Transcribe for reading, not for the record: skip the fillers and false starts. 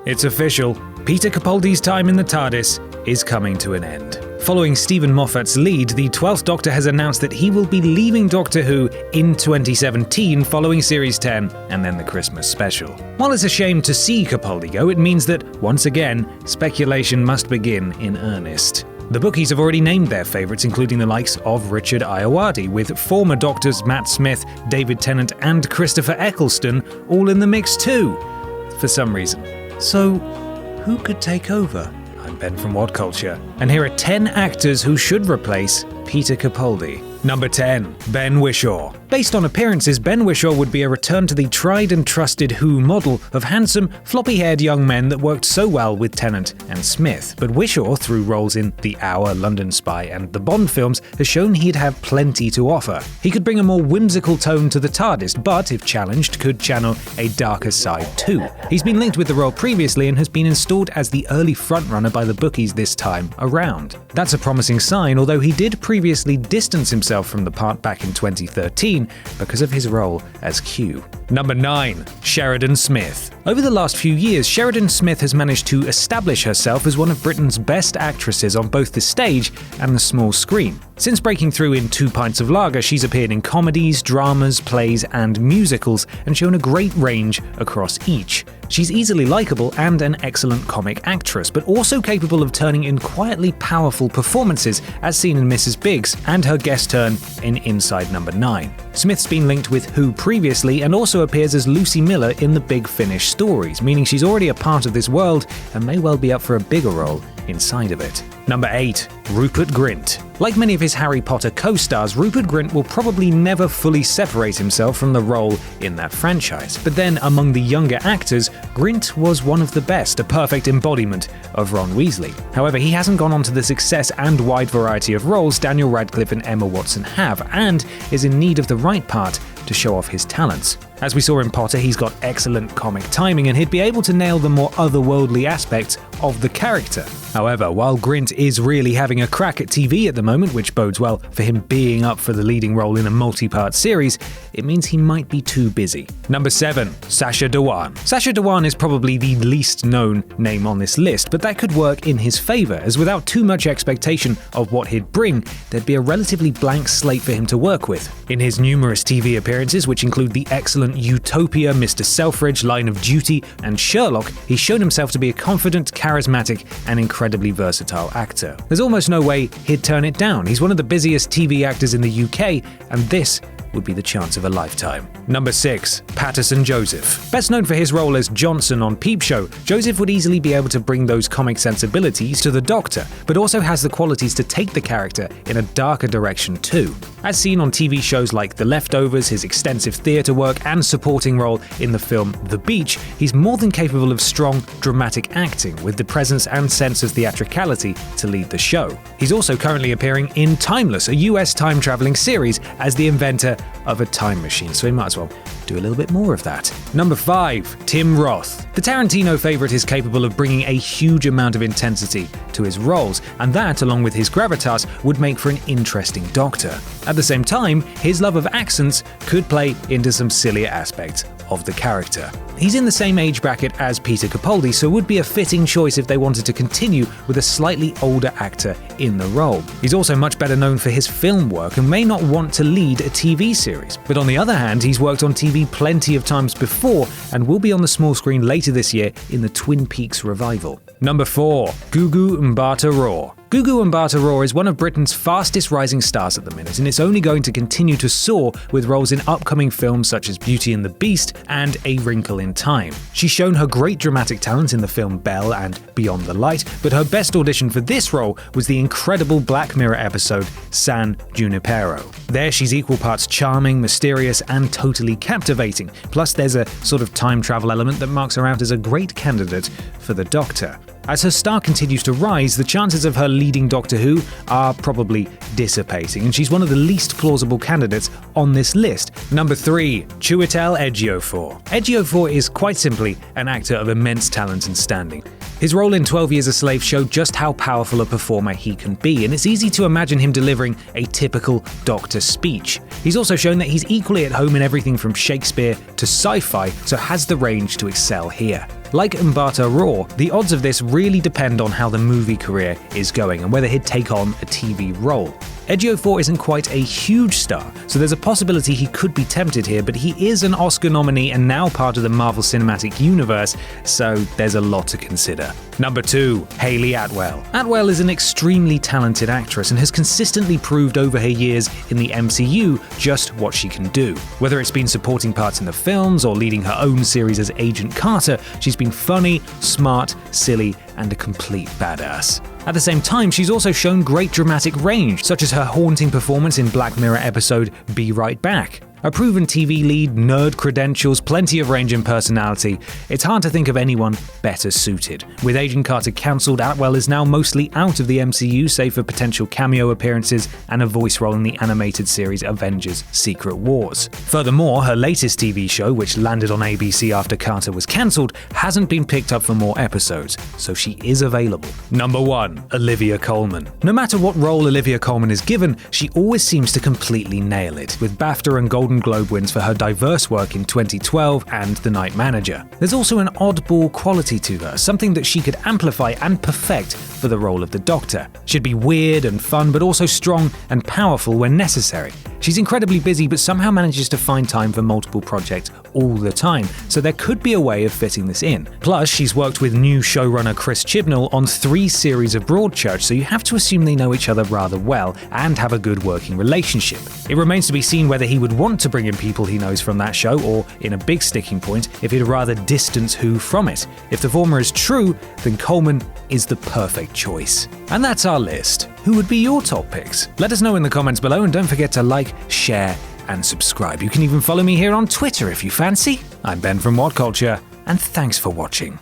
It's official. Peter Capaldi's time in the TARDIS is coming to an end. Following Stephen Moffat's lead, the 12th Doctor has announced that he will be leaving Doctor Who in 2017 following Series 10 and then the Christmas special. While it's a shame to see Capaldi go, it means that, once again, speculation must begin in earnest. The bookies have already named their favourites, including the likes of Richard Ayoade, with former Doctors Matt Smith, David Tennant and Christopher Eccleston all in the mix too, for some reason. So, who could take over? I'm Ben from Whatculture, and here are 10 actors who should replace Peter Capaldi. Number 10. Ben Whishaw. Based on appearances, Ben Whishaw would be a return to the tried and trusted Who model of handsome, floppy-haired young men that worked so well with Tennant and Smith. But Whishaw, through roles in The Hour, London Spy and the Bond films, has shown he'd have plenty to offer. He could bring a more whimsical tone to the TARDIS, but, if challenged, could channel a darker side too. He's been linked with the role previously and has been installed as the early frontrunner by the bookies this time around. That's a promising sign, although he did previously distance himself from the part back in 2013 because of his role as Q. Number 9. Sheridan Smith. Over the last few years, Sheridan Smith has managed to establish herself as one of Britain's best actresses on both the stage and the small screen. Since breaking through in 2 Pints of Lager, she's appeared in comedies, dramas, plays and musicals and shown a great range across each. She's easily likable and an excellent comic actress, but also capable of turning in quietly powerful performances as seen in Mrs. Biggs and her guest turn in Inside Number 9. Smith's been linked with Who previously and also appears as Lucy Miller in the Big Finish stories, meaning she's already a part of this world and may well be up for a bigger role inside of it. Number 8. Rupert Grint. Like many of his Harry Potter co-stars, Rupert Grint will probably never fully separate himself from the role in that franchise. But then, among the younger actors, Grint was one of the best, a perfect embodiment of Ron Weasley. However, he hasn't gone on to the success and wide variety of roles Daniel Radcliffe and Emma Watson have, and is in need of the right part to show off his talents. As we saw in Potter, he's got excellent comic timing and he'd be able to nail the more otherworldly aspects of the character. However, while Grint is really having a crack at TV at the moment, which bodes well for him being up for the leading role in a multi-part series, it means he might be too busy. Number 7. Sasha Dewan. Sasha Dewan is probably the least known name on this list, but that could work in his favour, as without too much expectation of what he'd bring, there'd be a relatively blank slate for him to work with. In his numerous TV appearances, which include the excellent Utopia, Mr. Selfridge, Line of Duty, and Sherlock, he's shown himself to be a confident, charismatic, and incredibly versatile actor. There's almost no way he'd turn it down. He's one of the busiest TV actors in the UK, and this would be the chance of a lifetime. Number 6. Patterson Joseph. Best known for his role as Johnson on Peep Show, Joseph would easily be able to bring those comic sensibilities to the Doctor, but also has the qualities to take the character in a darker direction too. As seen on TV shows like The Leftovers, his extensive theatre work and supporting role in the film The Beach, he's more than capable of strong, dramatic acting with the presence and sense of theatricality to lead the show. He's also currently appearing in Timeless, a US time-traveling series, as the inventor of a time machine, so he might as well do a little bit more of that. Number 5. Tim Roth. The Tarantino favourite is capable of bringing a huge amount of intensity to his roles, and that, along with his gravitas, would make for an interesting Doctor. At the same time, his love of accents could play into some sillier aspects of the character. He's in the same age bracket as Peter Capaldi, so would be a fitting choice if they wanted to continue with a slightly older actor in the role. He's also much better known for his film work and may not want to lead a TV series. But on the other hand, he's worked on TV plenty of times before and will be on the small screen later this year in the Twin Peaks revival. Number 4. Gugu MbathaRaw. Gugu MbathaRaw is one of Britain's fastest rising stars at the minute, and it's only going to continue to soar with roles in upcoming films such as Beauty and the Beast and A Wrinkle in Time. She's shown her great dramatic talent in the film Belle and Beyond the Light, but her best audition for this role was the incredible Black Mirror episode San Junipero. There she's equal parts charming, mysterious, and totally captivating. Plus there's a sort of time travel element that marks her out as a great candidate for the Doctor. As her star continues to rise, the chances of her leading Doctor Who are probably dissipating, and she's one of the least plausible candidates on this list. Number 3. Chiwetel Ejiofor. Ejiofor is quite simply an actor of immense talent and standing. His role in 12 Years a Slave showed just how powerful a performer he can be, and it's easy to imagine him delivering a typical Doctor speech. He's also shown that he's equally at home in everything from Shakespeare to sci-fi, so has the range to excel here. Like MbathaRaw, the odds of this really depend on how the movie career is going and whether he'd take on a TV role. Ejiofor isn't quite a huge star, so there's a possibility he could be tempted here, but he is an Oscar nominee and now part of the Marvel Cinematic Universe, so there's a lot to consider. Number 2. Hayley Atwell. Atwell is an extremely talented actress and has consistently proved over her years in the MCU just what she can do. Whether it's been supporting parts in the films or leading her own series as Agent Carter, she's been funny, smart, silly, and a complete badass. At the same time, she's also shown great dramatic range, such as her haunting performance in Black Mirror episode Be Right Back. A proven TV lead, nerd credentials, plenty of range and personality. It's hard to think of anyone better suited. With Agent Carter cancelled, Atwell is now mostly out of the MCU, save for potential cameo appearances and a voice role in the animated series Avengers: Secret Wars. Furthermore, her latest TV show, which landed on ABC after Carter was cancelled, hasn't been picked up for more episodes, so she is available. Number 1. Olivia Colman. No matter what role Olivia Colman is given, she always seems to completely nail it, with BAFTA and Golden Globe wins for her diverse work in 2012 and The Night Manager. There's also an oddball quality to her, something that she could amplify and perfect for the role of the Doctor. She'd be weird and fun, but also strong and powerful when necessary. She's incredibly busy, but somehow manages to find time for multiple projects all the time, so there could be a way of fitting this in. Plus, she's worked with new showrunner Chris Chibnall on 3 series of Broadchurch, so you have to assume they know each other rather well and have a good working relationship. It remains to be seen whether he would want to bring in people he knows from that show, or, in a big sticking point, if he'd rather distance who from it. If the former is true, then Colman is the perfect choice. And that's our list. Who would be your top picks? Let us know in the comments below, and don't forget to like, share, and subscribe. You can even follow me here on Twitter if you fancy. I'm Ben from Whatculture, and thanks for watching.